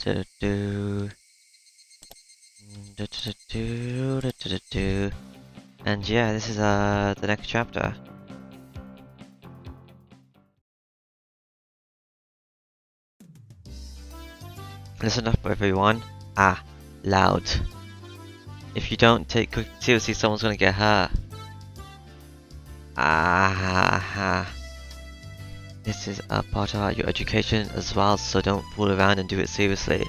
Do-do-do. Do-do-do-do-do-do-do. And yeah, this is the next chapter. Listen up, everyone. Loud. If you don't take cooking seriously, someone's gonna get hurt. This is a part of your education as well, so don't fool around and do it seriously.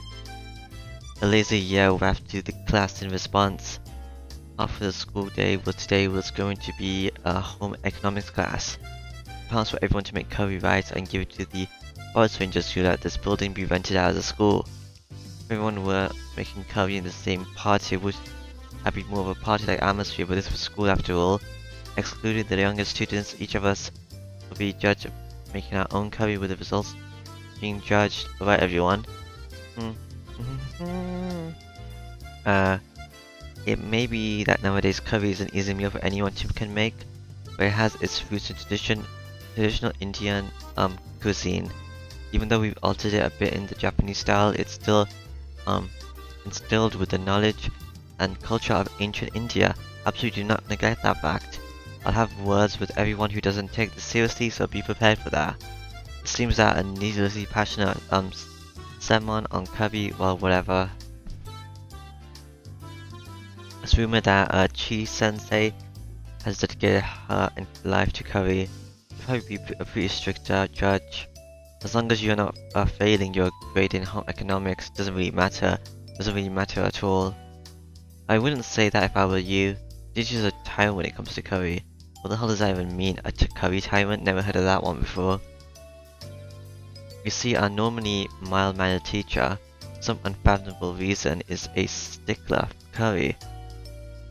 A lazy yeah wrapped to the class in response. After the school day today was going to be a home economics class. Plans for everyone to make curry rice and give it to the forest rangers so that this building be rented out as a school. If everyone were making curry in the same party, it would have been more of a party-like atmosphere, but this was school after all. Excluding the younger students, each of us would be judged of making our own curry with the results being judged. Alright everyone. It may be that nowadays curry is an easy meal for anyone can make, but it has its roots in traditional Indian cuisine. Even though we've altered it a bit in the Japanese style, it's still instilled with the knowledge and culture of ancient India. Absolutely do not neglect that fact. I'll have words with everyone who doesn't take this seriously, so be prepared for that. It seems that a needlessly passionate sermon on curry, well, whatever. It's rumored that Chi Sensei has dedicated her life to curry. You'll probably be a pretty strict judge. As long as you're not failing your grade in home economics, doesn't really matter at all. I wouldn't say that if I were you. Teachers are tyrant when it comes to curry. What the hell does that even mean? A curry tyrant? Never heard of that one before. You see, our normally mild-mannered teacher, for some unfathomable reason, is a stickler for curry.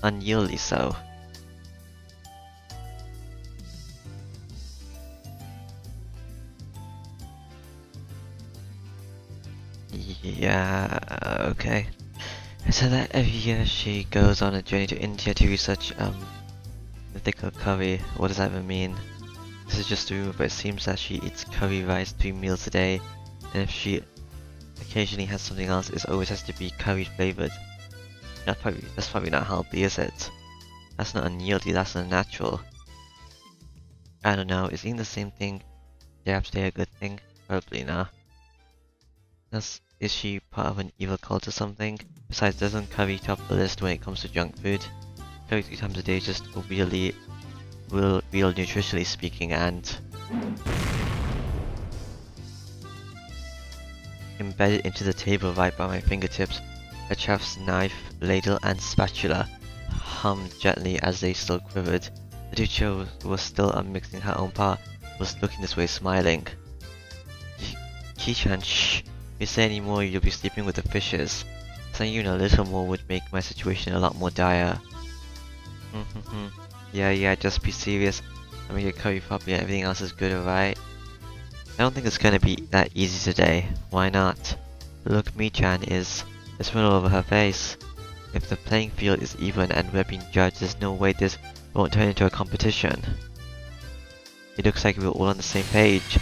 Unyieldly so. Yeah, okay. So that every year she goes on a journey to India to research mythical curry. What does that even mean? This is just a rumor, but it seems that she eats curry rice 3 meals a day, and if she occasionally has something else, it always has to be curry flavored. That's probably not healthy, is it? That's not unyieldy, that's unnatural. I don't know, is eating the same thing day after day a good thing? Probably not. Is she part of an evil cult or something? Besides, doesn't curry top the list when it comes to junk food? Curry 3 times a day is just real nutritionally speaking, and embedded into the table right by my fingertips, a chef's knife, ladle and spatula hummed gently as they still quivered. The teacher was still unmixing her own part, was looking this way smiling. Kishan, shh! If you say any more, you'll be sleeping with the fishes. Saying even a little more would make my situation a lot more dire. Yeah, just be serious. I make your curry properly and everything else is good, alright? I don't think it's gonna be that easy today. Why not? Look, Mi-chan is written all over her face. If the playing field is even and we're being judged, there's no way this won't turn into a competition. It looks like we're all on the same page.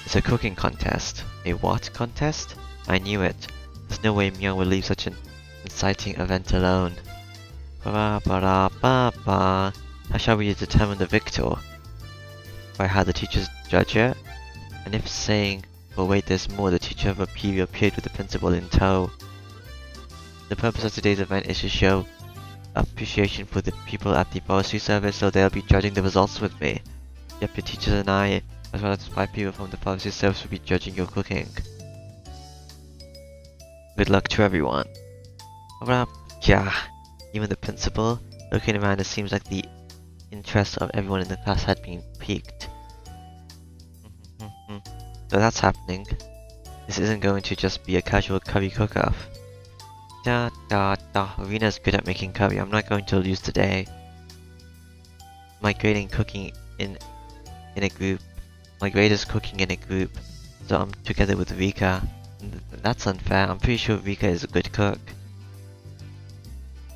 It's a cooking contest. A what contest? I knew it. There's no way Myung will leave such an inciting event alone. How shall we determine the victor? By how the teachers judge it? And if saying, oh wait, there's more, the teacher of appeal appeared with the principal in tow. The purpose of today's event is to show appreciation for the people at the forestry service, so they'll be judging the results with me. Yep, your teachers and I, as well as 5 people from the forestry service, will be judging your cooking. Good luck to everyone. Yeah, even the principal. Looking around, it seems like the interest of everyone in the class had been piqued. So that's happening. This isn't going to just be a casual curry cook-off. Rena's good at making curry. I'm not going to lose today. My grade is cooking in a group, so I'm together with Rika. That's unfair. I'm pretty sure Rika is a good cook.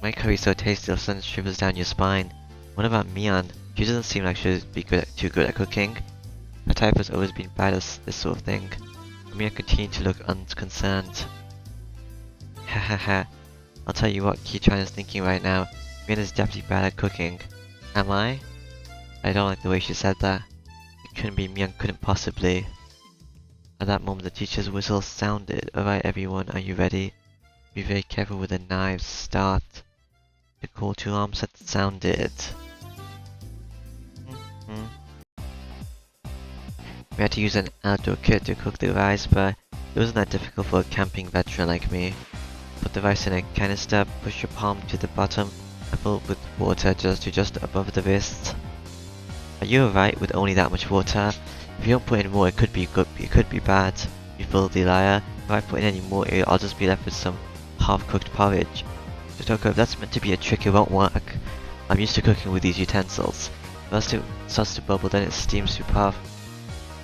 My curry's so tasty the sun shivers down your spine. What about Mian? She doesn't seem like she'd be too good at cooking. Her type has always been bad at this sort of thing. Mian continued to look unconcerned. Hahaha. I'll tell you what Kichan is thinking right now. Min is definitely bad at cooking. Am I? I don't like the way she said that. It couldn't be Mian, couldn't possibly. At that moment the teacher's whistle sounded. Alright everyone, are you ready? Be very careful with the knives. Start. The call to arms had sounded. We had to use an outdoor kit to cook the rice, but it wasn't that difficult for a camping veteran like me. Put the rice in a canister, push your palm to the bottom, and fill it with water just above the wrist. Are you alright with only that much water? If you don't put in more, it could be good, it could be bad. You filthy liar. If I put in any more, I'll just be left with some half-cooked porridge. Totoko, if that's meant to be a trick, it won't work. I'm used to cooking with these utensils. First it starts to bubble, then it steams to puff.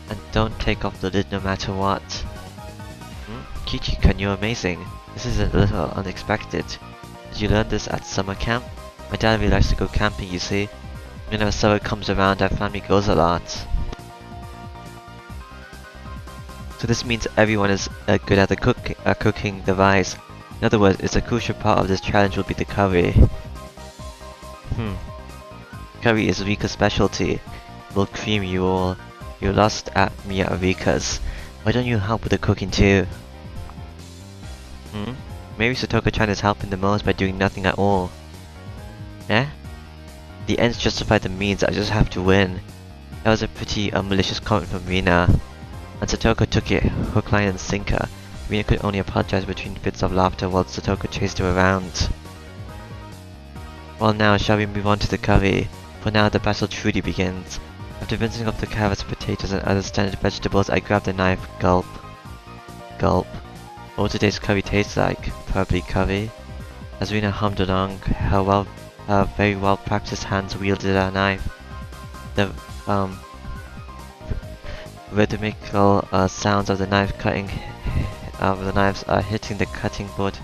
And don't take off the lid no matter what. Kichi-kun, you're amazing. This is a little unexpected. Did you learn this at summer camp? My dad really likes to go camping, you see. Whenever summer comes around, our family goes a lot. So this means everyone is good at cooking the rice. In other words, it's a crucial part of this challenge will be the curry. Curry is Rika's specialty. Will cream you all. You lost at me at Rika's. Why don't you help with the cooking too? Maybe Satoko-chan is helping the most by doing nothing at all. Eh? The ends justify the means, I just have to win. That was a pretty malicious comment from Rina. And Satoko took it hook, line and sinker. Rina could only apologize between fits of laughter while Satoko chased her around. Well now, shall we move on to the curry? For now, the battle truly begins. After rinsing off the carrots, potatoes and other standard vegetables, I grabbed a knife. Gulp. Gulp. What would today's curry taste like? Probably curry. As Rina hummed along, her very well practiced hands wielded a knife. The rhythmical sounds of the knife cutting knives hitting the cutting board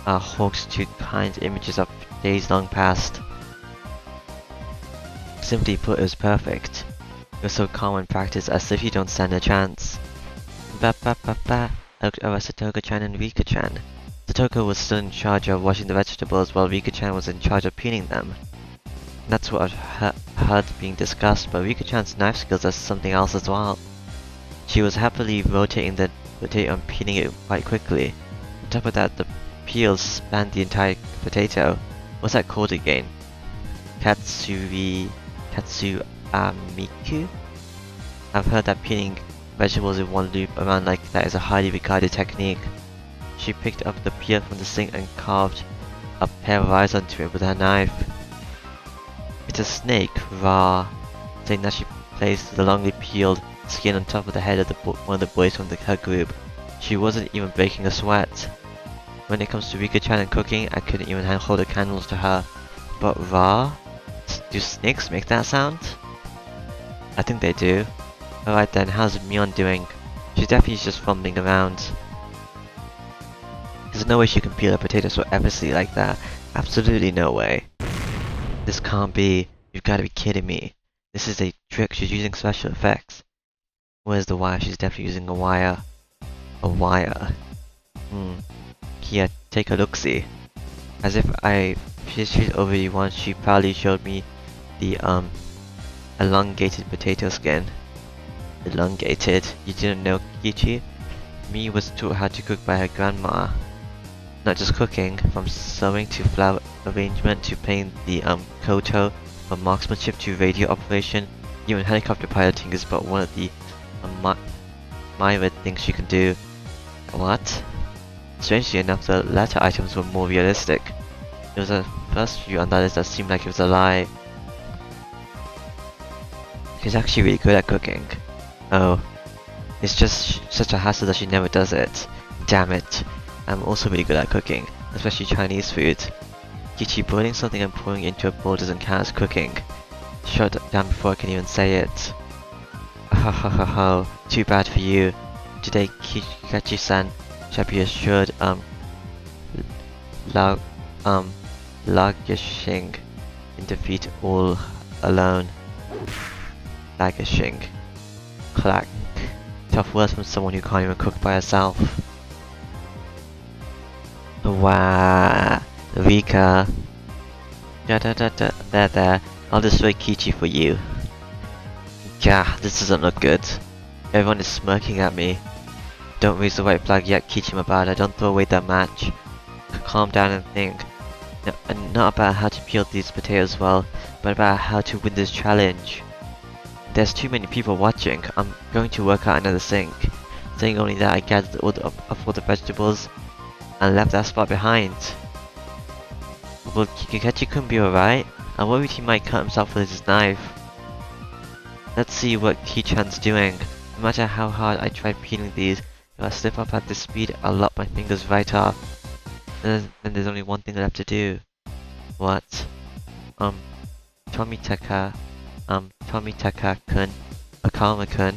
hawks to kind images of days long past. Simply put, it was perfect. It was so calm and practiced as if you don't stand a chance. Ba. I looked over Satoko-chan and Rika-chan. Satoko was still in charge of washing the vegetables while Rika-chan was in charge of peeling them. That's what I've heard being discussed, but Rika-chan's knife skills are something else as well. She was happily rotating the potato and peeling it quite quickly. On top of that, the peels spanned the entire potato. What's that called again? Katsuamiku? I've heard that peeling vegetables in one loop around like that is a highly regarded technique. She picked up the peel from the sink and carved a pair of eyes onto it with her knife. It's a snake, Ra, saying that she placed the longly peeled skin on top of the head of one of the boys from her group. She wasn't even breaking a sweat. When it comes to Rika-chan and cooking, I couldn't even hold a candle to her. But Ra? Do snakes make that sound? I think they do. Alright then, how's Mion doing? She's definitely just fumbling around. There's no way she can peel a potato so effortlessly like that. Absolutely no way. This can't be. You've gotta be kidding me. This is a trick. She's using special effects. Where's the wire? She's definitely using a wire. A wire. Here, take a look-see. As if she's over you once, she proudly showed me the elongated potato skin. Elongated? You didn't know, Kichi? Mi was taught how to cook by her grandma. Not just cooking, from sewing to flower arrangement to playing the koto, from marksmanship to radio operation, even helicopter piloting is but one of the myriad things she can do. What? Strangely enough, the latter items were more realistic. There was a first few on that list that seemed like it was a lie. She's actually really good at cooking. Oh, it's just such a hassle that she never does it. Damn it. I'm also really good at cooking, especially Chinese food. Kichi, boiling something and pouring it into a bowl doesn't count as cooking. Shut down before I can even say it. Ha ha ha ha, too bad for you. Today Kikachi-san shall be assured languishing in defeat all alone. Languishing. Clack. Tough words from someone who can't even cook by herself. Wow, Rika. There. I'll destroy Kichi for you. Gah, this doesn't look good. Everyone is smirking at me. Don't raise the white flag yet, Kichi Mabada. Don't throw away that match. Calm down and think. No, and not about how to peel these potatoes well, but about how to win this challenge. There's too many people watching. I'm going to work out another sink. Saying only that I gathered all the vegetables and left that spot behind. Will Kikachi-kun be alright? I'm worried he might cut himself with his knife. Let's see what Kichan's doing. No matter how hard I try peeling these, if I slip up at this speed, I'll lop my fingers right off. Then there's only one thing left to do. What? Tomitaka-kun, Akama-kun.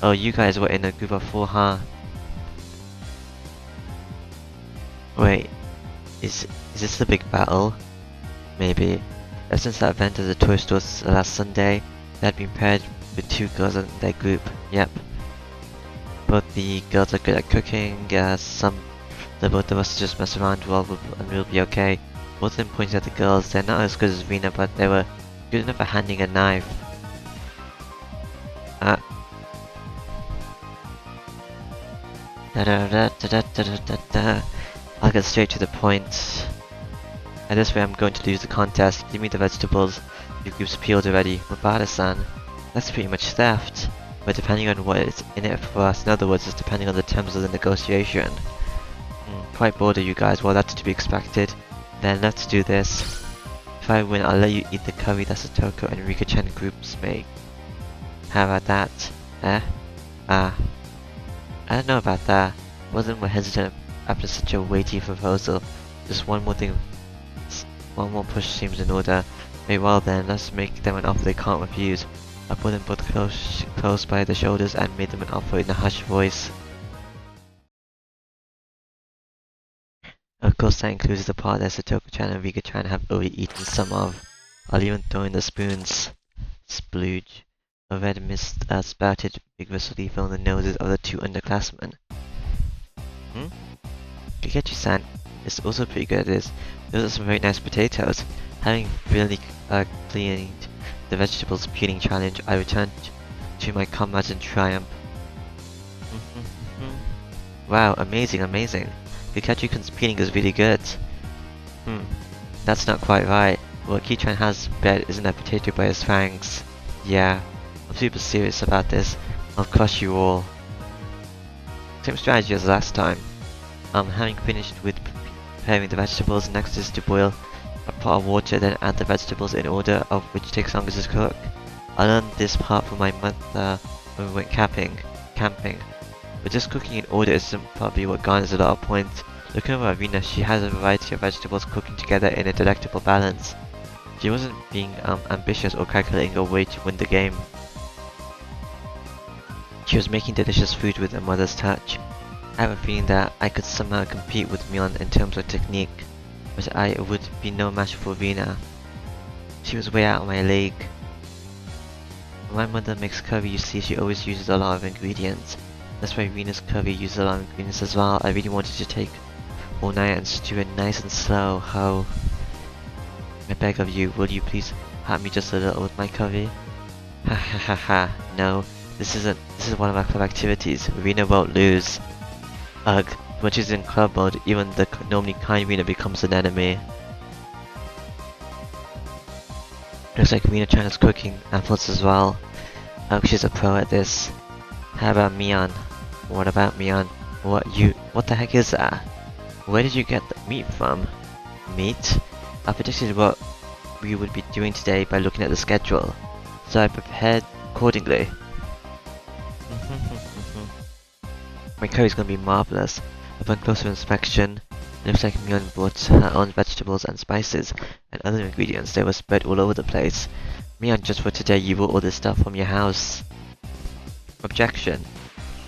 Oh, you guys were in a group of 4, huh? Wait, is this the big battle? Maybe. Ever since that event at the toy stores last Sunday, they had been paired with 2 girls in their group. Yep. Both the girls are good at cooking, the both of us just mess around and we'll be okay. Both of them pointed at the girls. They're not as good as Rina, but they were good enough at handling a knife. I'll get straight to the point. And this way I'm going to lose the contest. Give me the vegetables. Your group's peeled already. Mabada-san. That's pretty much theft. But depending on what is in it for us, in other words, it's depending on the terms of the negotiation. Quite bored of you guys. Well, that's to be expected. Then let's do this. If I win, I'll let you eat the curry that Satoko and Rika-chan groups make. How about that? I don't know about that. Wasn't more hesitant after such a weighty proposal. Just one more thing. One more push seems in order. Very well then, let's make them an offer they can't refuse. I put them both close by the shoulders and made them an offer in a hushed voice. Of course that includes the part that Satoko-chan and Rika-chan have already eaten some of. I'll even throw in the spoons. Splooge. A red mist spouted vigorously from the noses of the 2 underclassmen. Kikachi-san is also pretty good at this. Those are some very nice potatoes. Having really cleaned the vegetables peeling challenge, I returned to my comrades in triumph. Wow, amazing. Kikachi-kun's peeling is really good. That's not quite right. What Kichan has bred isn't a potato by his fangs. Yeah, I'm super serious about this. I'll crush you all. Same strategy as last time. Having finished with preparing the vegetables, next is to boil a pot of water, then add the vegetables in order of which takes longest to cook. I learned this part from my mother when we went camping. But just cooking in order isn't probably what garners a lot of points. Looking over Arena, she has a variety of vegetables cooking together in a delectable balance. She wasn't being ambitious or calculating a way to win the game. She was making delicious food with her mother's touch. I have a feeling that I could somehow compete with Mion in terms of technique, but I would be no match for Rina. She was way out of my league. When my mother makes curry, you see, she always uses a lot of ingredients. That's why Rina's curry uses a lot of ingredients as well. I really wanted to take all night and stew it nice and slow. How? I beg of you, will you please help me just a little with my curry? Ha ha ha ha. No, this is one of our club activities. Rina won't lose. Ugh, when she's in club mode, even the normally kind Rina becomes an enemy. Looks like Rina-chan is cooking apples as well. She's a pro at this. How about Mion? What about Mion? What the heck is that? Where did you get the meat from? Meat? I predicted what we would be doing today by looking at the schedule, so I prepared accordingly. My curry's gonna be marvelous. Upon closer inspection, it looks like Mion brought her own vegetables and spices and other ingredients that were spread all over the place. Mion, just for today you brought all this stuff from your house. Objection.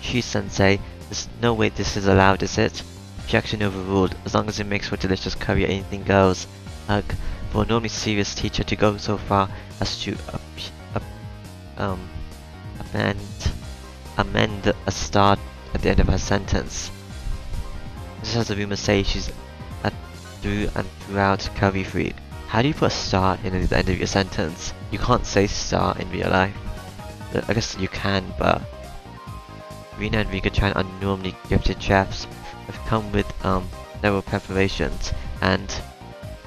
Shi-sensei, there's no way this is allowed, is it? Objection overruled. As long as it makes for delicious curry, anything goes. Ugh, for a normally serious teacher to go so far as to amend a start at the end of her sentence. Just as the rumors say, she's through and throughout curry freak. How do you put star in the end of your sentence? You can't say star in real life. I guess you can, but Rina and Rika-chan are normally gifted chefs. Have come with several preparations, and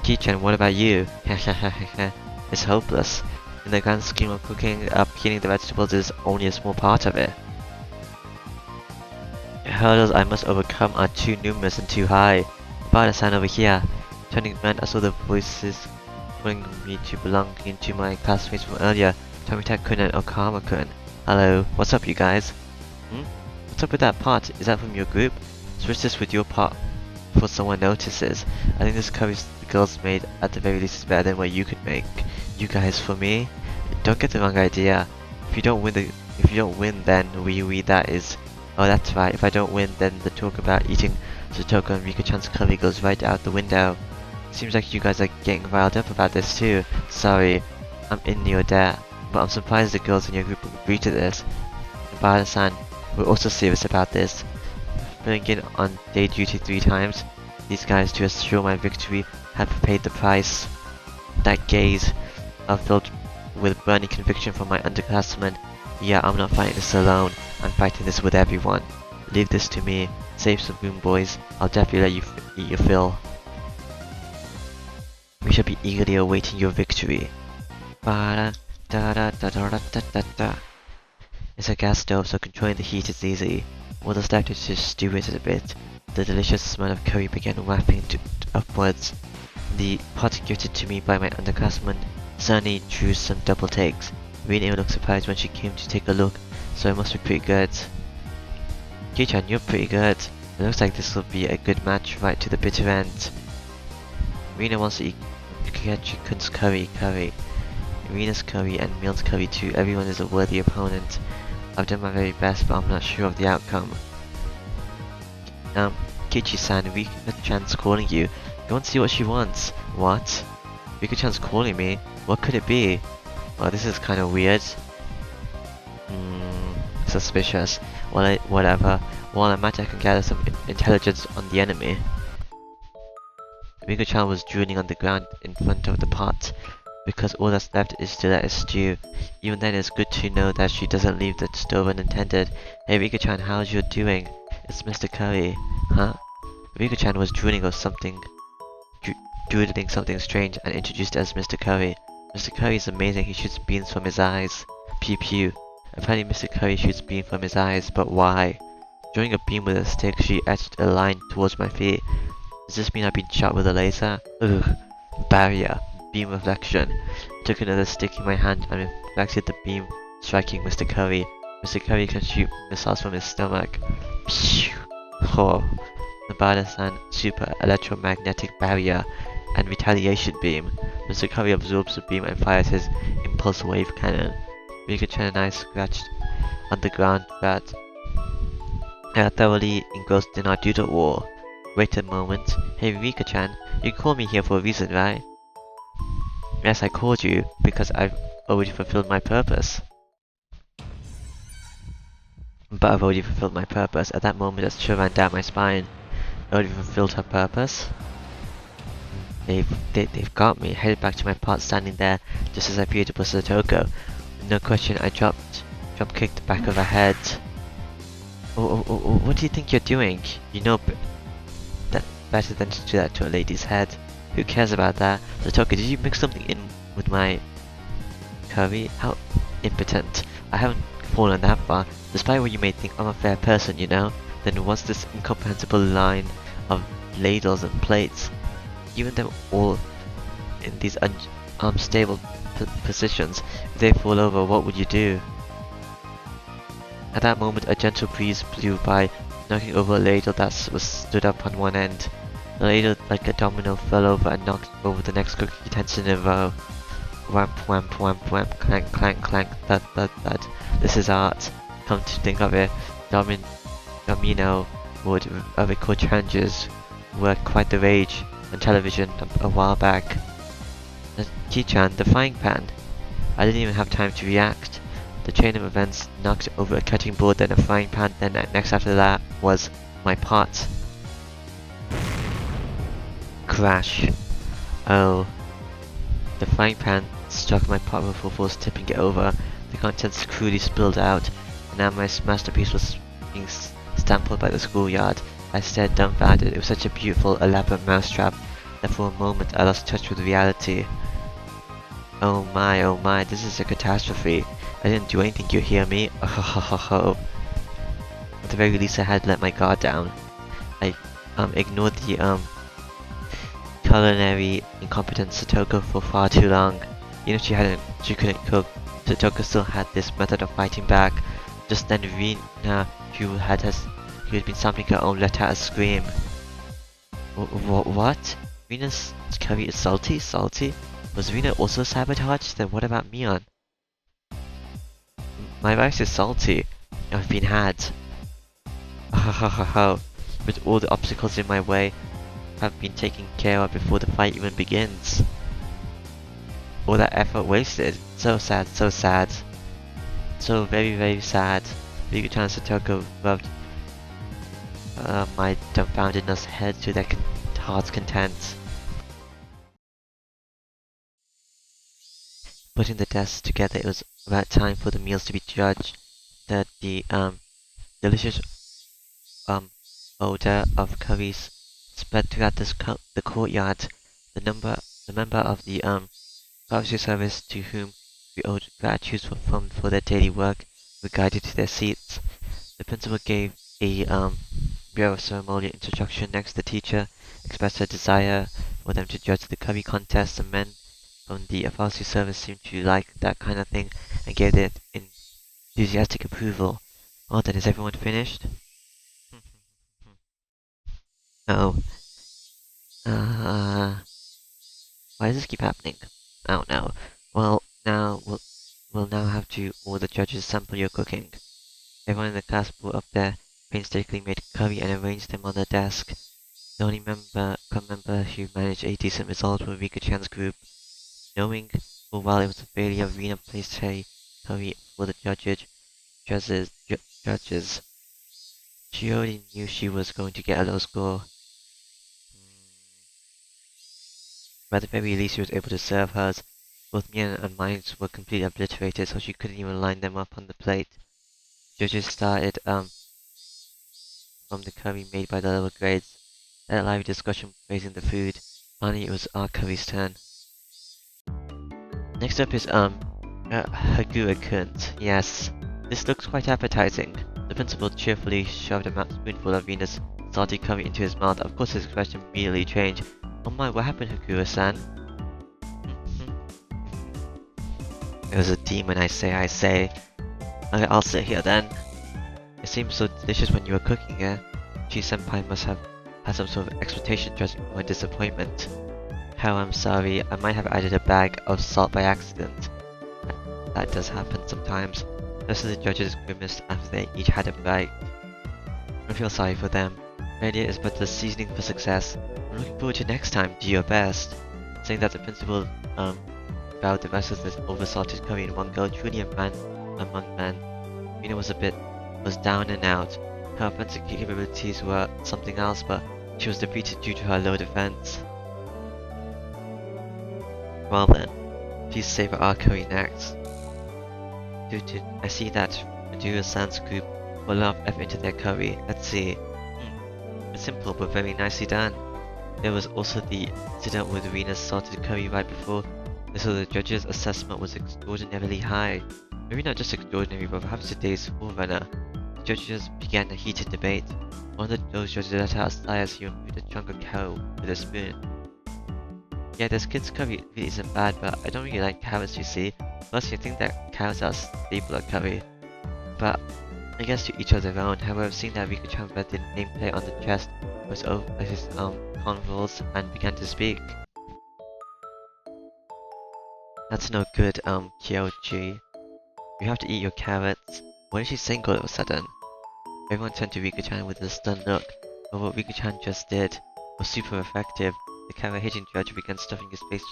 Ki-chan, what about you? It's hopeless. In the grand scheme of cooking, peeling the vegetables is only a small part of it. The hurdles I must overcome are too numerous and too high. About a sign over here. Turning around, I saw the voices calling me to belonging to my classmates from earlier, Tomita-kun and Okama-kun. Hello, what's up you guys? What's up with that pot? Is that from your group? Switch this with your pot before someone notices. I think this curry the girls made at the very least is better than what you could make. You guys, for me? Don't get the wrong idea. If you don't win then we that is. Oh that's right, if I don't win then the talk about eating Satoko and Rika-chan's curry goes right out the window. Seems like you guys are getting riled up about this too. Sorry, I'm in your debt, but I'm surprised the girls in your group will agree to this. Bada-san, we're also serious about this. Filling in on day duty 3 times, these guys to assure my victory have paid the price. That gaze are filled with burning conviction from my underclassmen. Yeah, I'm not fighting this alone, I'm fighting this with everyone. Leave this to me, save some room boys, I'll definitely let you eat your fill. We shall be eagerly awaiting your victory. Ba da da da da da da da da. It's a gas stove, so controlling the heat is easy. All that's left is to stew it a bit. The delicious smell of curry began wafting upwards. The pot gifted to me by my underclassman certainly drew some double takes. Rina looked surprised when she came to take a look, so it must be pretty good. Ki-chan, you're pretty good. It looks like this will be a good match right to the bitter end. Rina wants to eat Ketchikun's curry. Rina's curry and Milne's curry too. Everyone is a worthy opponent. I've done my very best, but I'm not sure of the outcome. Kichi-san, Rika-chan's calling you. Go and see what she wants. What? Rika-chan's calling me? What could it be? Well, this is kinda weird. Suspicious. Well, whatever. While I'm at it, I can gather some intelligence on the enemy. Rika-chan was drooling on the ground in front of the pot, because all that's left is to let it stew. Even then, it's good to know that she doesn't leave the stove unattended. Hey Rika-chan, how's you doing? It's Mr. Curry. Huh? Rika-chan was drooling or something, doodling something strange and introduced as Mr. Curry. Mr. Curry is amazing, he shoots beams from his eyes. Pew pew. Apparently Mr. Curry shoots beams from his eyes, but why? Drawing a beam with a stick, she etched a line towards my feet. Does this mean I've been shot with a laser? Ugh. Barrier. Beam reflection. Took another stick in my hand and reflected the beam, striking Mr. Curry. Mr. Curry can shoot missiles from his stomach. Phew. Oh. Nabada-san, super electromagnetic barrier and retaliation beam. Mr. Curry absorbs the beam and fires his impulse wave cannon. Rika-chan and I scratched on the ground but thoroughly engrossed in our doodle war. Wait a moment. Hey Rika-chan, you called me here for a reason, right? Yes, I called you because I've already fulfilled my purpose. But I've already fulfilled my purpose. At that moment, a chill ran down my spine. Already fulfilled her purpose? They've got me. Headed back to my pot, standing there just as I peered to Satoko. No question, I drop kicked the back of her head. Oh, what do you think you're doing? You know that better than to do that to a lady's head. Who cares about that? Satoko, did you mix something in with my curry? How impotent. I haven't fallen that far. Despite what you may think, I'm a fair person, you know? Then what's this incomprehensible line of ladles and plates? Even them all in these unstable positions, if they fall over, what would you do? At that moment, a gentle breeze blew by, knocking over a ladle that was stood up on one end. The ladle, like a domino, fell over and knocked over the next cooking utensil in a row. Whamp, whamp, whamp, whamp, clank, clank, clank, thud, thud, thud. This is art. Come to think of it, domino would record challenges were quite the rage on television a while back. Ki-chan, the frying pan. I didn't even have time to react. The chain of events knocked over a cutting board, then a frying pan, then next after that was my pot. Crash. Oh. The frying pan struck my pot with full force, tipping it over. The contents cruelly spilled out, and now my masterpiece was being stampled by the schoolyard. I stared dumbfounded. It was such a beautiful, elaborate mousetrap that for a moment I lost touch with reality. Oh my, this is a catastrophe. I didn't do anything, you hear me? Oh ho ho ho ho. At the very least I had let my guard down. I ignored the culinary incompetence Satoko for far too long. Even if she couldn't cook, Satoko still had this method of fighting back. Just then Rina, who had been stomping her own, let out a scream. What? Rina's curry is salty? Salty? Was Rina also sabotaged? Then what about Mion? My rice is salty. I've been had. With all the obstacles in my way have been taken care of before the fight even begins. All that effort wasted. So sad, so sad. So very, very sad. Rikuchan and Satoko rubbed my dumbfoundedness head to their heart's content. Putting the desks together, it was about time for the meals to be judged. The delicious odor of curries spread throughout the courtyard. The member of the forestry service to whom we owed gratitude for their daily work were guided to their seats. The principal gave a brief ceremonial introduction. Next, the teacher expressed her desire for them to judge the curry contest. The men from the forestry service seemed to like that kind of thing and gave it enthusiastic approval. Oh, then is everyone finished? Oh. Why does this keep happening? I don't know. Well, now we'll now have to all the judges sample your cooking. Everyone in the class brought up their painstakingly made curry and arranged them on the desk. The only member who managed a decent result was Rika-chan's group. Knowing full well it was a failure, Rina placed her curry for the judges. She already knew she was going to get a low score. But at the very least she was able to serve hers. Both Mian and mine were completely obliterated, so she couldn't even line them up on the plate. Judges started from the curry made by the lower grades. They had a lively discussion praising the food. Finally it was our curry's turn. Next up is Higurashi. Yes, this looks quite appetizing. The principal cheerfully shoved a spoonful of Venus' salty curry into his mouth. Of course his expression immediately changed. Oh my, what happened, Higurashi-san? It was a demon, I say. Okay, I'll sit here then. It seemed so delicious when you were cooking it. Chi-senpai must have had some sort of expectation judging my disappointment. How I'm sorry, I might have added a bag of salt by accident. That does happen sometimes. Most of the judges grimaced after they each had a bite. I feel sorry for them. Failure is but the seasoning for success. I'm looking forward to next time. Do your best. Saying that, the principal vowed the rest of this oversalted curry in one go. Truly a man among men. Mina was down and out. Her offensive capabilities were something else, but she was defeated due to her low defense. Well then, please savor our curry next. I see that Madura-san's group put a lot of effort into their curry. Let's see. It's simple but very nicely done. There was also the incident with Rena's salted curry right before, so the judge's assessment was extraordinarily high. Maybe not just extraordinary, but perhaps today's forerunner. The judges began a heated debate. One of those judges let out a sigh as he removed a chunk of carrot with a spoon. Yeah, this kid's curry really isn't bad, but I don't really like carrots, you see. Plus, you think that carrots are a staple of curry. But I guess to each of their own. However, seeing that Riku-chan read the nameplate on the chest was over his convulse and began to speak. That's no good, Kyoji. You have to eat your carrots. What is she saying all of a sudden? Everyone turned to Riku-chan with a stunned look, but what Riku-chan just did was super effective. The carrot-hating judge began stuffing his face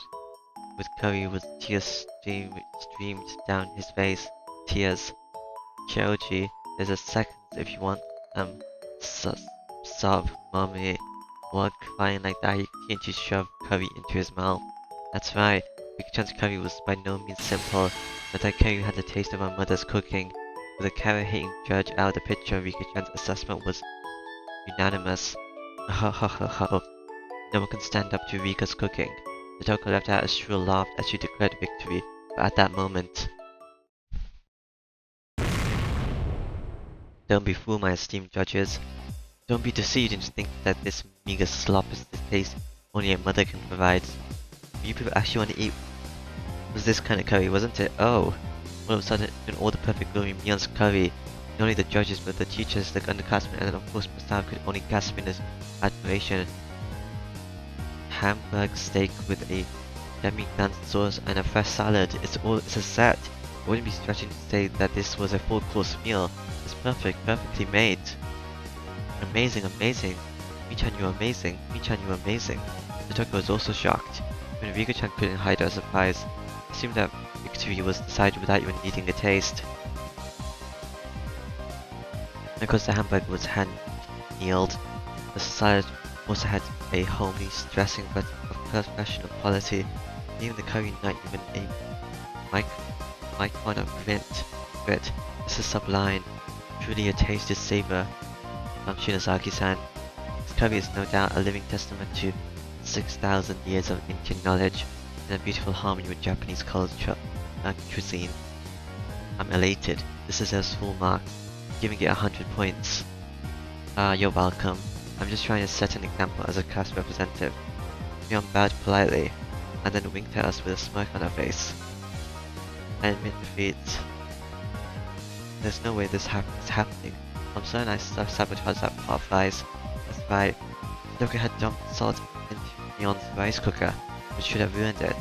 with curry with tears streamed down his face. Tears. Kyoji, there's a second if you want, sob, mommy. While crying like that, he continued to shove curry into his mouth. That's right, Rika-chan's curry was by no means simple, but that curry had the taste of her mother's cooking. With a carrot-hating judge out of the picture, Rika-chan's assessment was unanimous. Ho ho ho ho. No one can stand up to Rika's cooking. Satoko let out a shrill laugh as she declared victory, but at that moment... Don't be fooled, my esteemed judges. Don't be deceived into thinking that this meager slop is the taste only a mother can provide. You people actually want to eat was this kind of curry, wasn't it? Oh! All of a sudden, in all the perfect glory Mion's curry, not only the judges but the teachers, the underclassmen, and of course Mustafa could only gasp in his admiration. Hamburg steak with a demi-glanced sauce and a fresh salad. It's a set. It wouldn't be stretching to say that this was a full course meal. It's perfect, perfectly made. Amazing, amazing. Michan, you're amazing. Michan, you're amazing. Satoko was also shocked. When Rika-chan couldn't hide her surprise, it seemed that victory was decided without even needing a taste. And of course the hamburger was hand-peeled. The salad also had a homely dressing but of professional quality. Even the curry not even a micron of grit. This is sublime. Truly a tasty savor from Shinozaki-san. This curry is no doubt a living testament to 6,000 years of Indian knowledge and a beautiful harmony with Japanese culture and cuisine. I'm elated. This is his full mark, giving it 100 points. You're welcome. I'm just trying to set an example as a class representative. Mion bowed politely, and then winked at us with a smirk on her face. I admit defeat. There's no way this is happening. I'm certain I sabotaged that pot of rice. That's right. Doka had dumped salt into Mion's rice cooker, which should have ruined it.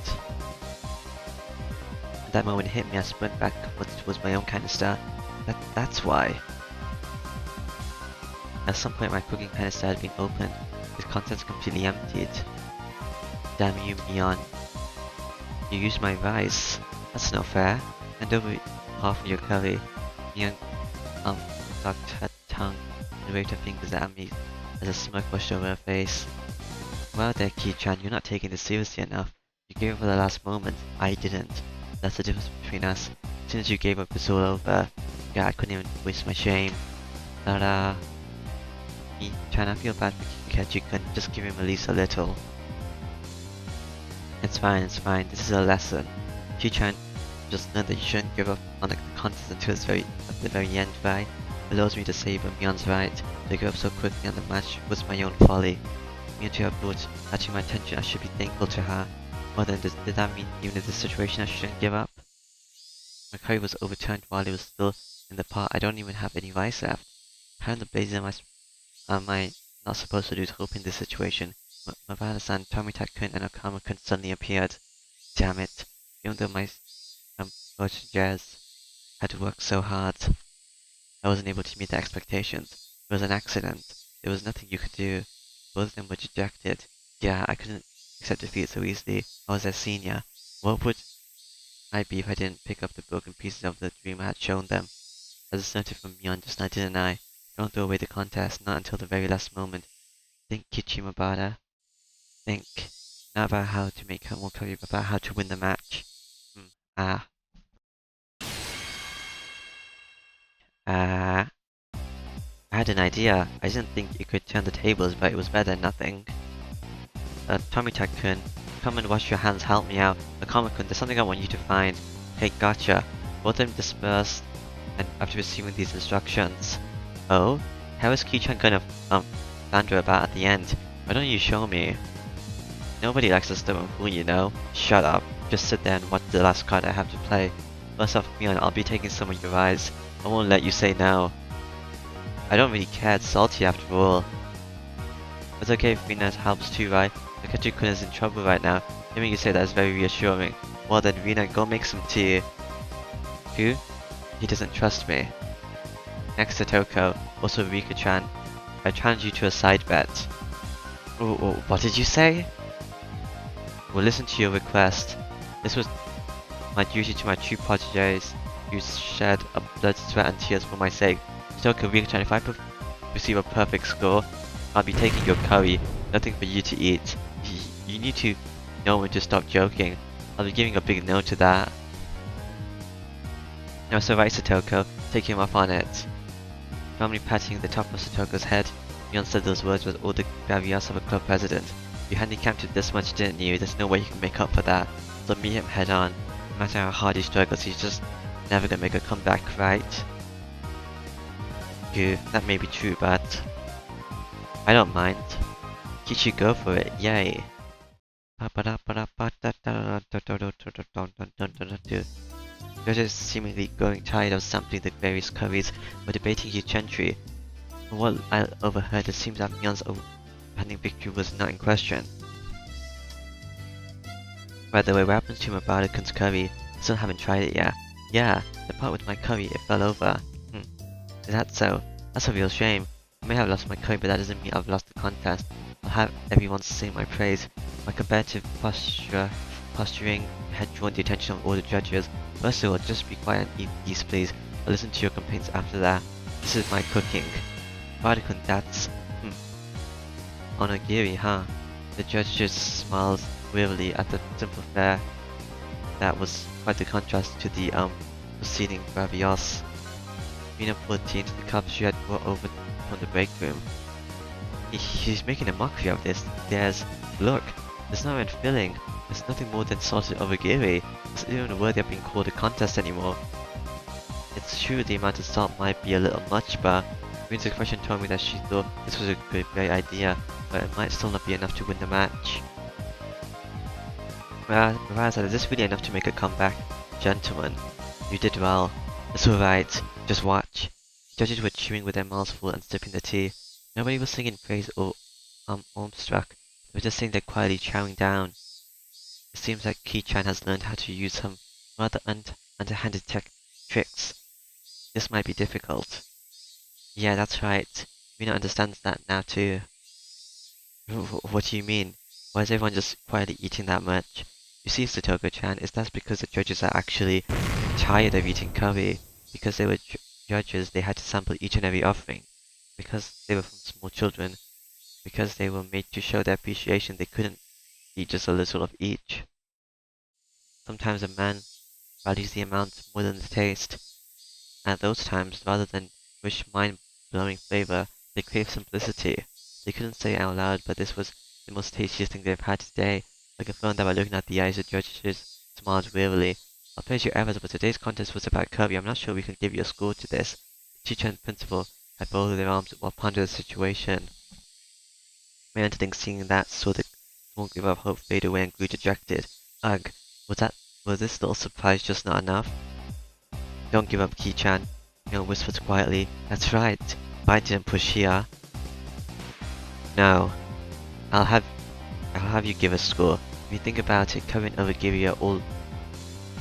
At that moment it hit me, I sprint back towards my own canister. That's why. At some point my cooking canister had been opened, its contents completely emptied. Damn you, Mion. You used my rice. That's not fair. Hand over half of your curry. Mion tucked her tongue and waved her fingers at me as a smirk washed over her face. Well there, Ki-chan, you're not taking this seriously enough. You gave up at the last moment. I didn't. That's the difference between us. As soon as you gave up, it's all over. Yeah, I couldn't even waste my shame. Ta-da. Ki-chan, I feel bad for Kiket. You can just give him at least a little. It's fine, it's fine. This is a lesson. Ki-chan, just know that you shouldn't give up on the contest until at the very end, right? It allows me to say, but Mion's right. To give up so quickly on the match was my own folly. Mion to have brought that to my attention, I should be thankful to her. Well then, did that mean even in this situation I shouldn't give up? My curry was overturned while it was still in the pot. I don't even have any rice left. How in the blazes am I not supposed to do to help in this situation? Mabara-san, Tomita-kun, and Okama-kun suddenly appeared. Damn it. Even though my protégés had worked so hard, I wasn't able to meet their expectations. It was an accident. There was nothing you could do. Both of them were dejected. Yeah, I couldn't accept defeat so easily. I was their senior. What would I be if I didn't pick up the broken pieces of the dream I had shown them? As a noted from Mion just now, didn't I? Don't throw away the contest, not until the very last moment. Think, Kichimabara. Think. Not about how to make her more curry, but about how to win the match. I had an idea. I didn't think it could turn the tables, but it was better than nothing. Tomita-kun, come and wash your hands, help me out. Akama-kun, there's something I want you to find. Hey, gotcha. Both of them dispersed and after receiving these instructions. Oh? How is Ki-chan gonna flounder about at the end? Why don't you show me? Nobody likes a stubborn fool, you know. Shut up. Just sit there and watch the last card I have to play. First off, Mion, I'll be taking some of your eyes. I won't let you say no. I don't really care, it's salty after all. It's okay if Rina helps too, right? Takechi-kun is in trouble right now. Hearing you say that is very reassuring. Well then, Rina, go make some tea. Who? He doesn't trust me. Next to Toko, also Rika-chan. I challenge you to a side bet. What did you say? We'll listen to your request. This was my duty to my true protégés, who shed a blood, sweat and tears for my sake. Toko, Rika-chan, if I receive a perfect score, I'll be taking your curry. nothing for you to eat. You need to know when to stop joking. I'll be giving a big no to that. Now so right, Satoko, take him up on it. Calmly patting the top of Satoko's head, Mion said those words with all the gravitas of a club president. You handicapped him this much, didn't you? There's no way you can make up for that. So meet him head on. No matter how hard he struggles, he's just never gonna make a comeback, right? Goo, that may be true, but I don't mind. Kichi, go for it, yay! Judges seemingly growing tired of sampling the various curries were debating each entry. From what I overheard, it seems that Mion's pending victory was not in question. By the way, what happens to Mabarakun's curry? I still haven't tried it yet. Yeah, the part with my curry, it fell over. Is that so? That's a real shame. I may have lost my curry, but that doesn't mean I've lost the contest. I'll have everyone sing my praise. My competitive posturing had drawn the attention of all the judges. First of all, just be quiet and eat these, please. I'll listen to your complaints after that. This is my cooking. Barakun, that's... onigiri, huh? The judge just smiled wearily at the simple fare. That was quite the contrast to the preceding ravios. Mina poured tea into the cup she had brought over from the break room. He's making a mockery of this. Look, there's not even filling. There's nothing more than salted onigiri. It's not even worthy of being called a contest anymore. It's true the amount of salt might be a little much, but Rin's expression told me that she thought this was a great idea, but it might still not be enough to win the match. Mariah said, is this really enough to make a comeback? Gentlemen, you did well. It's alright, just watch. Judges were chewing with their mouths full and sipping the tea. Nobody was singing praise or awestruck. They were just sitting there quietly chowing down. It seems that Ki-chan has learned how to use some rather underhanded tricks. This might be difficult. Yeah, that's right. Rina understands that now too. What do you mean? Why is everyone just quietly eating that much? You see, Satoko-chan, is that because the judges are actually tired of eating curry? Because they were judges, they had to sample each and every offering. Because they were from small children. Because they were made to show their appreciation, they couldn't eat just a little of each. Sometimes a man values the amount more than the taste. At those times, rather than rich mind-blowing flavor, they crave simplicity. They couldn't say it out loud, but this was the most tastiest thing they've had today. I confirmed that by looking at the eyes of the judges smiled wearily. I'll praise your efforts, but today's contest was about curry. I'm not sure we can give you a score to this. Chi-chan principal had folded their arms while pondering the situation. My underling, seeing that, saw the small glimmer of hope fade away and grew dejected. Ugh, was this little surprise just not enough? Don't give up, Ki-chan, Mion whispered quietly. That's right, I didn't push here. No, I'll have you give a score. If you think about it, curry and onigiri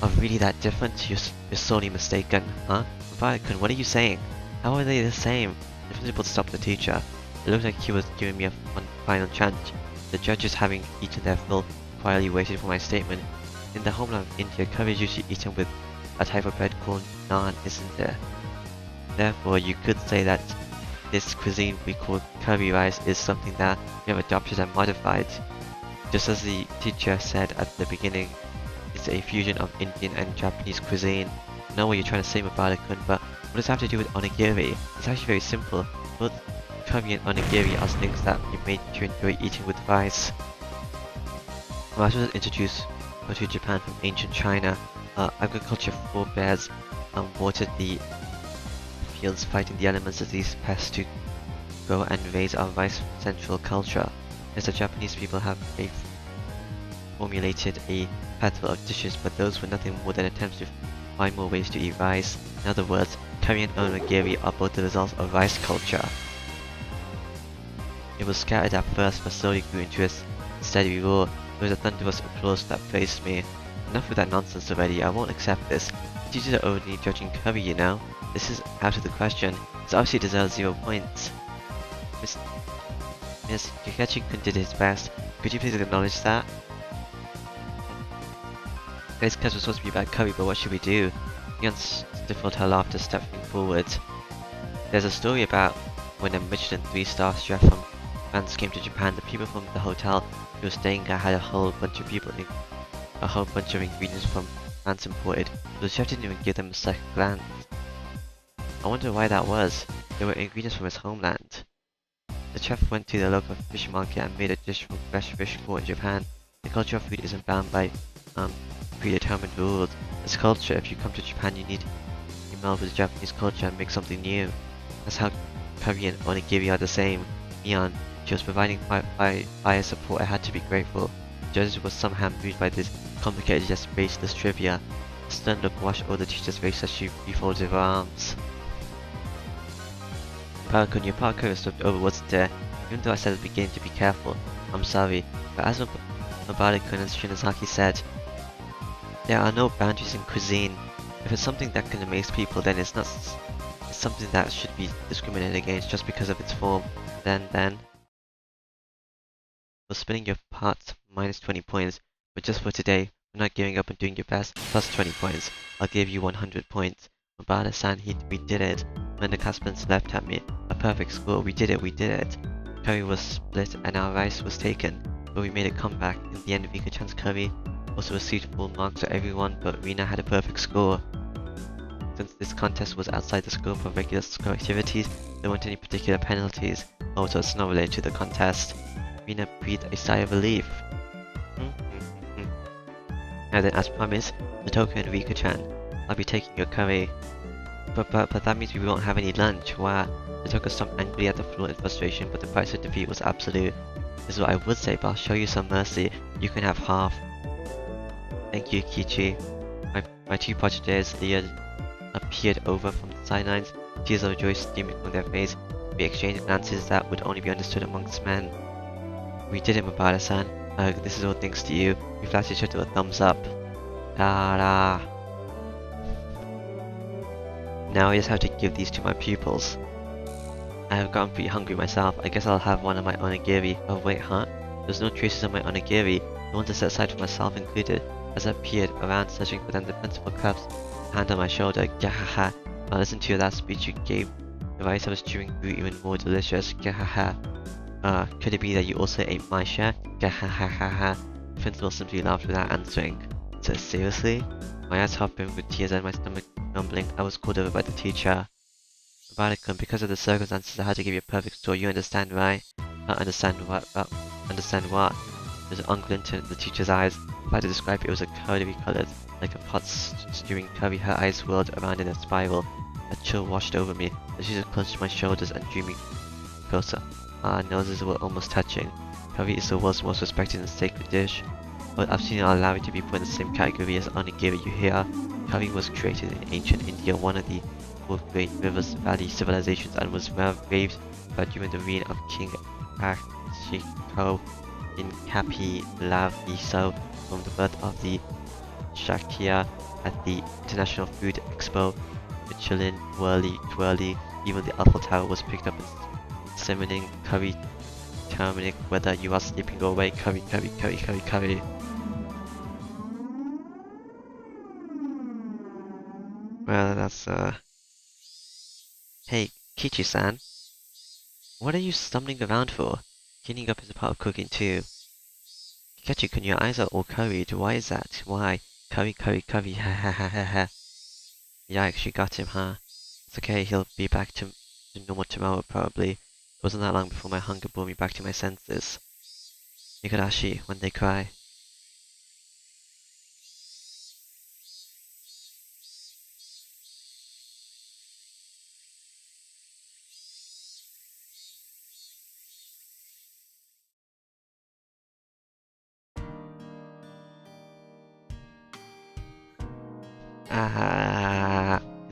are really that different? You're sorely mistaken, huh? Varakun, what are you saying? How are they the same? The principal stopped the teacher. It looked like he was giving me one final chance. The judges, having eaten their fill, quietly waited for my statement. In the homeland of India, curry is usually eaten with a type of bread called naan, isn't there? Therefore, you could say that this cuisine we call curry rice is something that we have adopted and modified. Just as the teacher said at the beginning, it's a fusion of Indian and Japanese cuisine. I know what you're trying to say, Mabarakun, but what does that have to do with onigiri? It's actually very simple. Both curry and onigiri are things that you made to enjoy eating with rice. Rice was introduced to Japan from ancient China. Agriculture forebears watered the fields, fighting the elements of these pests to grow and raise our rice central culture. As the Japanese people have formulated a plethora of dishes, but those were nothing more than attempts to find more ways to eat rice. In other words, curry and onigiri are both the results of rice culture. It was scattered at first, but slowly grew into a steady roar. There was a thunderous applause that praised me. Enough with that nonsense already, I won't accept this. Teachers are only judging curry, you know. This is out of the question. This obviously deserves 0 points. Miss Higurashi did his best. Could you please acknowledge that? Today's class was supposed to be about curry, but what should we do? Mion stifled her laughter, stepping forward. There's a story about when a Michelin 3-star chef from fans came to Japan, the people from the hotel we were staying at had a whole bunch of ingredients from France imported, so the chef didn't even give them a second glance. I wonder why that was. They were ingredients from his homeland. The chef went to the local fish market and made a dish from fresh fish caught in Japan. The culture of food isn't bound by predetermined rules. As culture, if you come to Japan, you need to meld with Japanese culture and make something new. That's how curry and onigiri are the same. Mian, she was providing fire support. I had to be grateful. The judges were somehow moved by this complicated yet baseless trivia. A stern look washed over the teacher's face as she refolded her arms. Parakun, your part curry slipped over wasn't there. Even though I said at the beginning to be careful, I'm sorry. But as Nobara-kun and Shinozaki said, there are no boundaries in cuisine. If it's something that can amaze people, then it's something that should be discriminated against just because of its form. Then... For spinning your parts, minus 20 points. But just for today, for not giving up and doing your best, plus 20 points. I'll give you 100 points. Mabara-san, we did it. When the Caspans left at me, a perfect score. We did it. Curry was split and our rice was taken, but we made a comeback. In the end, Rika-chan's curry also received full marks for everyone, but Rina had a perfect score. Since this contest was outside the scope of regular school activities, there weren't any particular penalties. Also, it's not related to the contest. Rina breathed a sigh of relief. Now then, as promised, Motoko and Rika-chan, I'll be taking your curry. But that means we won't have any lunch. Wow. Motoko stomped angrily at the floor in frustration, but the price of defeat was absolute. This is what I would say, but I'll show you some mercy. You can have half. Thank you, Kichi. My two proteges, Leah, appeared over from the sidelines, tears of joy streaming from their face. We exchanged glances that would only be understood amongst men. We did it, Mabara-san. This is all thanks to you. We flashed each other a thumbs up. Ta-da! Now I just have to give these to my pupils. I have gotten pretty hungry myself. I guess I'll have one of my onigiri. Oh wait, huh? There's no traces of my onigiri. The ones I set aside for myself included. As I peered around searching for them, the principal clapped a hand on my shoulder. Gahaha. Now listen to your last speech you gave. The rice I was chewing grew even more delicious. Gahaha. Could it be that you also ate my share? Gahahaha. The principal simply laughed without answering. So seriously? My eyes hopping with tears and my stomach rumbling. I was called over by the teacher. Mabara-kun, because of the circumstances, I had to give you a perfect score. You understand, right? Understand what? Understand what? There's an unglint in the teacher's eyes. If I had to describe it, it was a curly colored, like a pot stewing curry. Her eyes whirled around in a spiral. A chill washed over me. The teacher clutched my shoulders and drew me closer. Our noses were almost touching. Curry is the world's most respected and sacred dish. But I've seen it allow it to be put in the same category as onigiri, you hear? Curry was created in ancient India, one of the four great rivers valley civilizations, and was raved about during the reign of King Akshiko in Kapilaviso, from the birth of the Shakya at the International Food Expo. Michelin, twirly, even the Eiffel Tower was picked up in summoning curry turmeric, whether you are sleeping or awake. Curry. Well, that's Hey, Kichi-san. What are you stumbling around for? Cleaning up is a part of cooking too. Kichi-kun, your eyes are all curried. Why is that? Why? Curry, ha ha ha ha ha. Yikes, you got him, huh? It's okay, he'll be back to normal tomorrow, probably. It wasn't that long before my hunger brought me back to my senses. Higurashi, when they cry.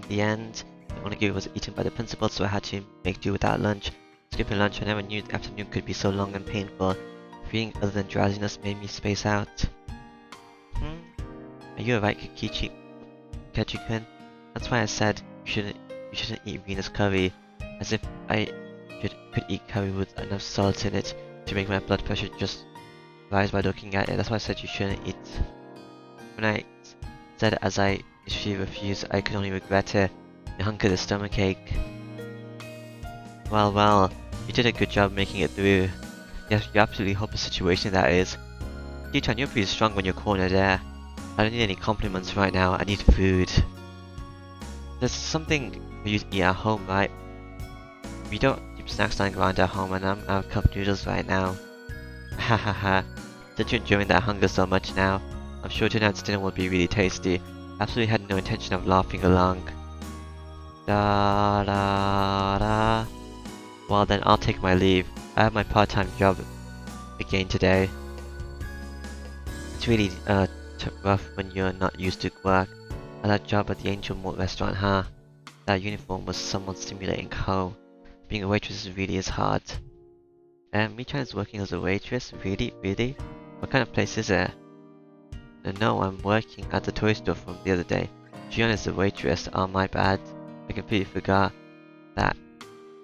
In the end, the onigiri was eaten by the principal, so I had to make do without lunch. Skipping lunch, I never knew the afternoon could be so long and painful. Feeling other than drowsiness made me space out. Are you alright, Kichi-kun? That's why I said you shouldn't eat Venus curry. As if I could eat curry with enough salt in it to make my blood pressure just rise by looking at it. That's why I said you shouldn't eat. When I said as I initially refused, I could only regret it. I hunkered a stomachache. Well, you did a good job making it through. Yes, you absolutely hopeless situation that is. Kichan, you're pretty strong when you're cornered there. I don't need any compliments right now, I need food. There's something for you to eat at home, right? We don't keep snacks lying around at home and I'm out of cup noodles right now. Ha ha ha. Since you're enjoying that hunger so much now, I'm sure tonight's dinner will be really tasty. Absolutely had no intention of laughing along. Da da da. Well then, I'll take my leave. I have my part-time job again today. It's really rough when you're not used to work. I had a job at the Angel Malt restaurant, huh? That uniform was somewhat stimulating how being a waitress really is hard. And Michan's working as a waitress? Really? Really? What kind of place is it? No, I'm working at the toy store from the other day. Gion is the waitress. Oh, my bad. I completely forgot. That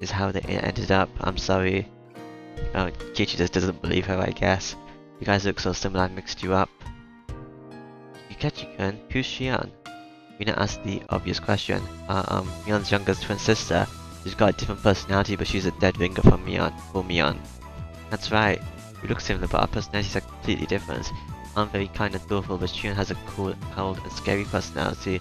is how they ended up. I'm sorry. Oh, Kichi just doesn't believe her, I guess. You guys look so similar, I mixed you up. Yukachi-kun, who's Shion? Mina asked the obvious question. Mion's younger twin sister. She's got a different personality, but she's a dead ringer for Mion. That's right. We look similar, but our personalities are completely different. I'm very kind and thoughtful, but Shion has a cool, cold, and scary personality.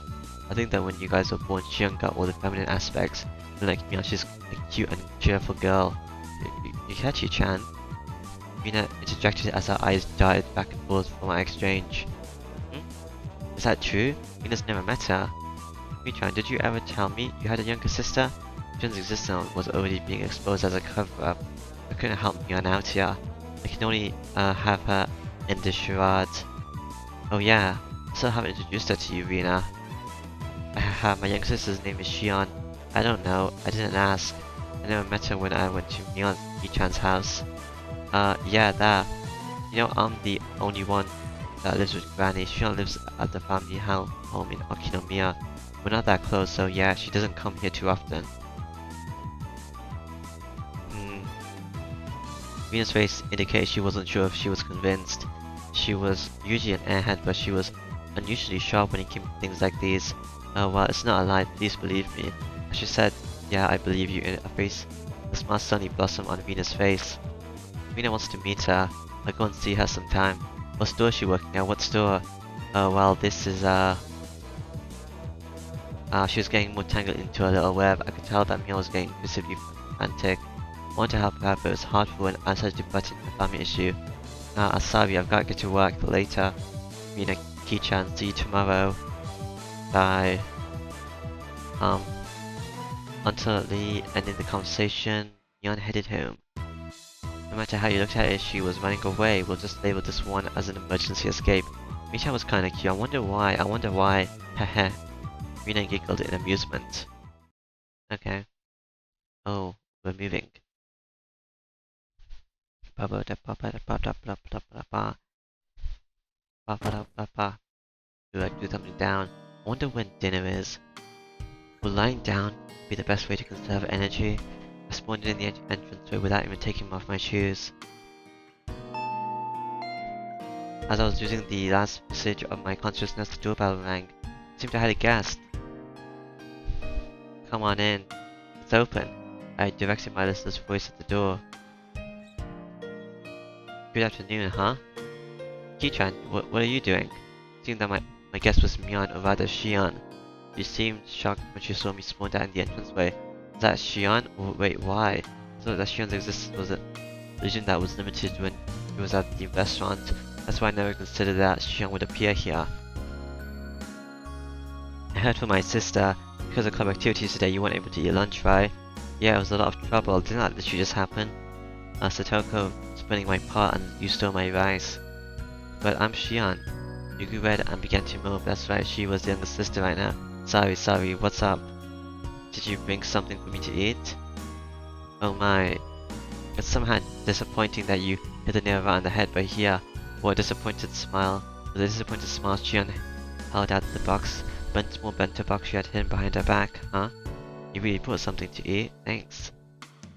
I think that when you guys were born, Shion got all the feminine aspects. And like Mion, she's a cute and cheerful girl. Yukachi-chan? Mina interjected as her eyes darted back and forth from our exchange. Is that true? Mina's never met her. Michan, did you ever tell me you had a younger sister? Jun's existence was already being exposed as a cover-up. I couldn't help Mion out here. I can only have her in the charade. Oh yeah, I still haven't introduced her to you, Rina. My younger sister's name is Shion. I don't know, I didn't ask. I never met her when I went to Michan's house. Yeah, that. You know, I'm the only one that lives with Granny. Shion lives at the family home in Okinomiya. We're not that close, so yeah, she doesn't come here too often. Mina's face indicated she wasn't sure if she was convinced. She was usually an airhead, but she was unusually sharp when it came to things like these. Well, it's not a lie, please believe me. She said, yeah, I believe you, in a face. A smile suddenly blossomed on Mina's face. Mina wants to meet her. I'll go and see her sometime. What store is she working at? What store? Well, this is, she was getting more tangled into a little web. I could tell that Mina was getting visibly frantic. I wanted to help her, but it was hard for her and answer to butt into the family issue. Sorry, I've got to get to work later. Mina, Kichan, see you tomorrow. Bye. Until the end of the conversation, Yon headed home. No matter how you looked at it, she was running away. We'll just label this one as an emergency escape. Misha was kinda cute. I wonder why. Heh. Rina giggled in amusement. Okay. Oh, we're moving. Do like do something down. I wonder when dinner is. Will lying down be the best way to conserve energy? I spawned in the entranceway without even taking off my shoes. As I was using the last passage of my consciousness, the doorbell rang. It seemed I had a guest. Come on in. It's open. I directed my listener's voice at the door. Good afternoon, huh? Kichan, what are you doing? Seeing that my guest was Mion, or rather Shion. She seemed shocked when she saw me spawned out in the entranceway. Is that Shion? Or wait, why? I thought that Shion's existence was an illusion that was limited when he was at the restaurant. That's why I never considered that Shion would appear here. I heard from my sister, because of club activities today you weren't able to eat lunch, right? Yeah, it was a lot of trouble. Didn't that literally just happen? Satoko spinning my pot and you stole my rice. But I'm Shion. You grew red and began to move. That's right, she was the younger sister right now. Sorry, what's up? Did you bring something for me to eat? Oh my. It's somehow disappointing that you hit the nail right on the head, but here, for a disappointed smile. With a disappointed smile, Shion held out the box, small bento box she had hidden behind her back. Huh? You really brought something to eat? Thanks.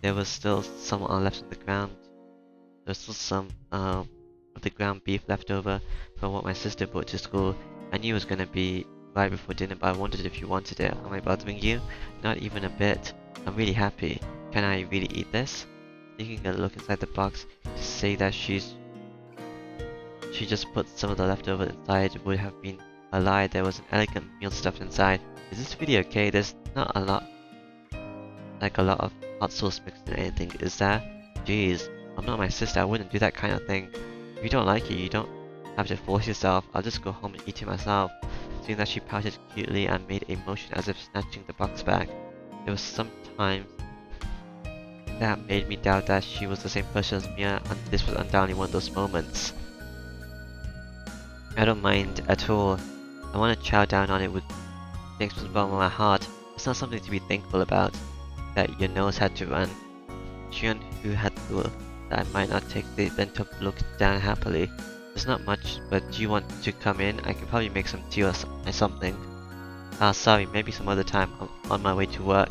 There was still some left on the ground. There was still some of the ground beef left over from what my sister brought to school. I knew it was gonna be right before dinner, but I wondered if you wanted it. Am I bothering you? Not even a bit. I'm really happy. Can I really eat this? taking a look inside the box to say that she just put some of the leftover inside would have been a lie. There was an elegant meal stuffed inside. Is this really okay? There's not a lot of hot sauce mixed in anything, is there? Jeez, I'm not my sister, I wouldn't do that kind of thing. If you don't like it, you don't have to force yourself. I'll just go home and eat it myself. Seeing that she pouted cutely and made a motion as if snatching the box back. There was some time that made me doubt that she was the same person as Mia, and this was undoubtedly one of those moments. I don't mind at all. I want to chow down on it with thanks from the bottom of my heart. It's not something to be thankful about that your nose had to run. Shion, who had thought that I might not take the bento, looked down happily. There's not much, but do you want to come in? I can probably make some tea or something. Ah, sorry, maybe some other time. I'm on my way to work.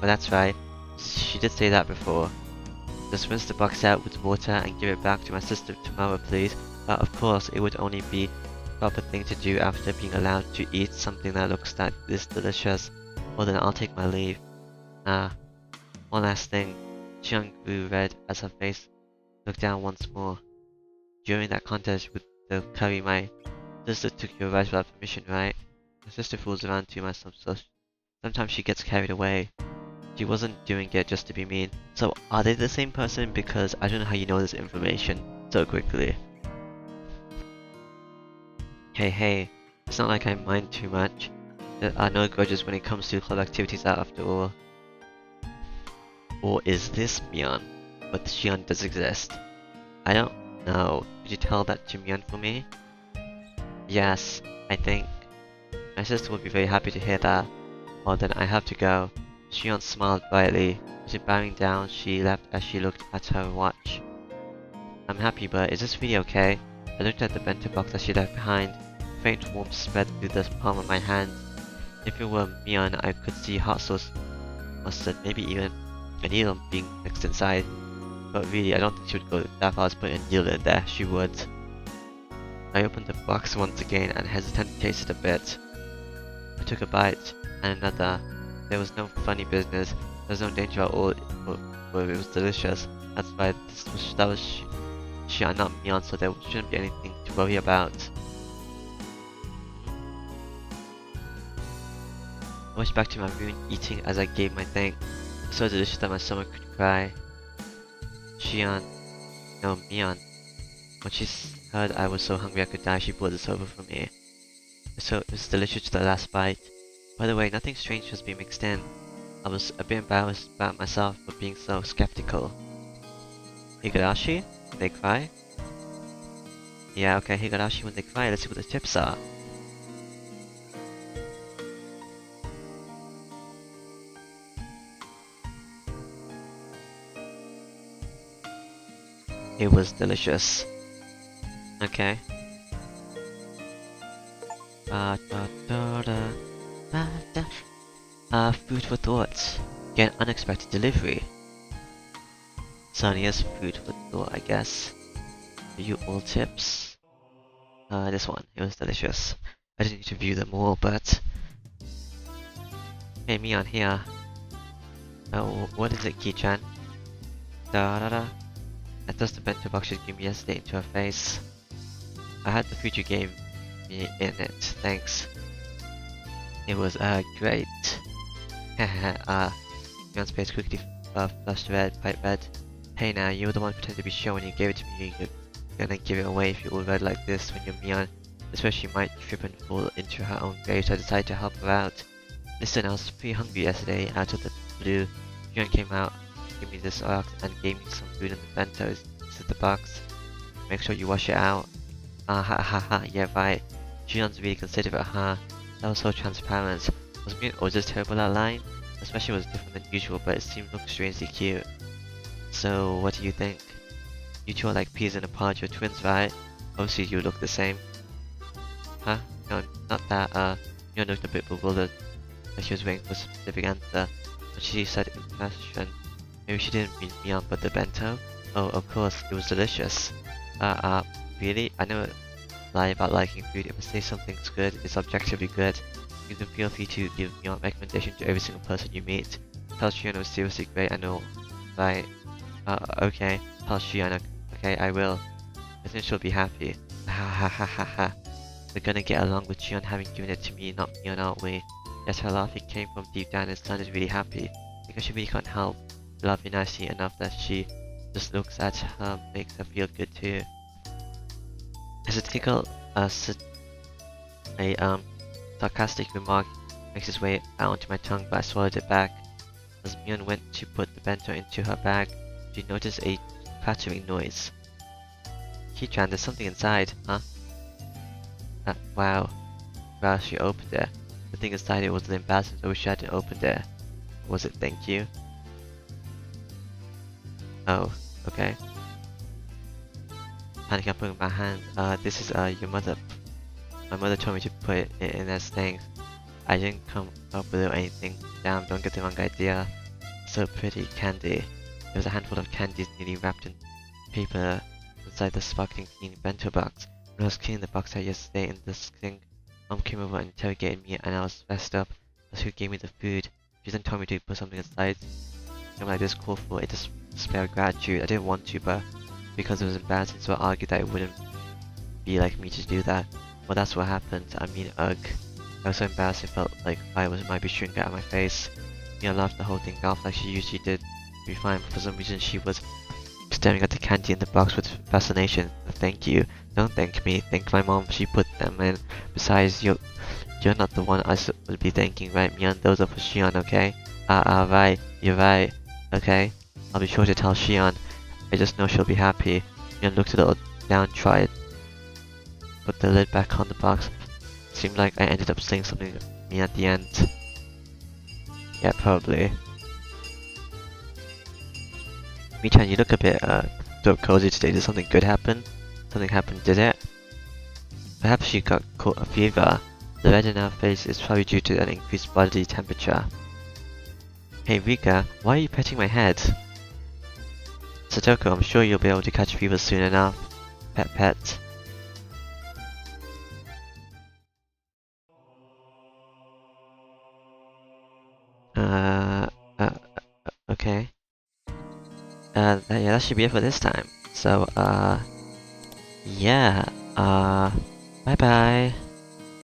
But that's right. She did say that before. Just rinse the box out with water and give it back to my sister tomorrow, please. But of course, it would only be the proper thing to do after being allowed to eat something that looks this delicious. Well then, I'll take my leave. Ah, one last thing. Shion grew red as her face looked down once more. During that contest with the curry, my sister took your rice without permission, right? My sister fools around too much, so sometimes she gets carried away. She wasn't doing it just to be mean. So are they the same person? Because I don't know how you know this information so quickly. Hey, it's not like I mind too much. There are no grudges when it comes to club activities after all. Or is this Mion? But Shion does exist. I don't know. Could you tell that to Mion for me? Yes, I think. My sister would be very happy to hear that. Well then, I have to go. Shion smiled brightly. As if bowing down, she left as she looked at her watch. I'm happy, but is this really okay? I looked at the bento box that she left behind. A faint warmth spread through the palm of my hand. If it were Mion, I could see hot sauce, mustard, maybe even a needle being mixed inside. But really, I don't think she would go that far as putting a needle in there. She would. I opened the box once again and hesitantly tasted a bit. I took a bite, and another. There was no funny business. There was no danger at all, but it was delicious. That's why that was Shion, not Mion, so there shouldn't be anything to worry about. I rushed back to my room, eating as I gave my thanks. It was so delicious that my stomach could cry. Shion, no, Mion. When she heard I was so hungry I could die, she brought this over for me. So it was delicious to the last bite. By the way, nothing strange has been mixed in. I was a bit embarrassed about myself for being so skeptical. Higurashi? When they cry? Yeah, okay, Higurashi when they cry. Let's see what the tips are. It was delicious. Okay. Food for thought. Get an unexpected delivery. Sonia's food for thought, I guess. Are you all tips? This one. It was delicious. I didn't need to view them all, but... Hey, Mion here. What is it, Ki-chan? I tossed the bento box you gave me yesterday into her face. I had the food you gave me in it, thanks. It was, great. Mion's face quickly flushed red, bright red. Hey now, you were the one pretending to be sure when you gave it to me. You're gonna give it away if you're all red like this when you're Mion. Especially she might trip and fall into her own grave, so I decided to help her out. Listen, I was pretty hungry yesterday, out of the blue. Mion came out, gave me this box, and gave me some food in the bentos. This is the box. Make sure you wash it out. Ah ha ha ha, yeah right. Jun's really considerate, huh? That was so transparent. Was Mion always just terrible at lying? Especially was different than usual, but it seemed to look strangely cute. So, what do you think? You two are like peas in a pod, you're twins, right? Obviously you look the same. Huh? No, not that, Mion looked a bit bewildered, like she was waiting for a specific answer. But she said in question, maybe she didn't mean Mion but the bento? Oh, of course, it was delicious. Really? I never lie about liking food. If I say something's good, it's objectively good. You can feel free to give me a recommendation to every single person you meet. Tell Shion it was seriously great, I know. Right. Okay. Tell Shion, okay, I will. I think she'll be happy. Ha ha ha ha ha. We're gonna get along with Shion having given it to me, not Mion, aren't we? Yes, her laughing came from deep down inside is really happy. Because she really can't help. Loving nicely enough that she just looks at her makes her feel good too. As a tickle, a sarcastic remark makes its way out onto my tongue, but I swallowed it back. As Mion went to put the bento into her bag, she noticed a clattering noise. Kichan, there's something inside, huh? Wow. Wow, she opened it. The thing inside it was an embarrassment, so I wish she hadn't opened it. Was it thank you? Oh, okay. Panicking, I'm putting my hand. This is your mother. My mother told me to put it in as thanks. I didn't come up with anything. Damn, don't get the wrong idea. So pretty, candy. There was a handful of candies neatly wrapped in paper inside the sparkling clean bento box. When I was cleaning the box out yesterday in the sink, Mom came over and interrogated me and I was messed up. That's who gave me the food. She then told me to put something inside. I'm like this call for a display of gratitude. I didn't want to, but because it was embarrassing, so I argued that it wouldn't be like me to do that. Well, that's what happened. I mean, ugh. I was so embarrassed I felt like might be shooting out of my face. Mia laughed the whole thing off like she usually did. To be fine, but for some reason she was staring at the candy in the box with fascination. Thank you. Don't thank me. Thank my mom. She put them in. Besides, you're not the one I would be thanking, right, Mian? Those are for Shion, okay? Right. You're right. Okay. I'll be sure to tell Shion. I just know she'll be happy. Mian looked a little downtrodden. Put the lid back on the box. Seemed like I ended up saying something to me at the end. Yeah, probably. Michan, you look a bit so cozy today. Did something good happen? Something happened, did it? Perhaps she got caught a fever. The red in her face is probably due to an increased bodily temperature. Hey Rika, why are you petting my head? Satoko, I'm sure you'll be able to catch fever soon enough. Pet pet. Uh, okay. Yeah, that should be it for this time. So, yeah, bye bye.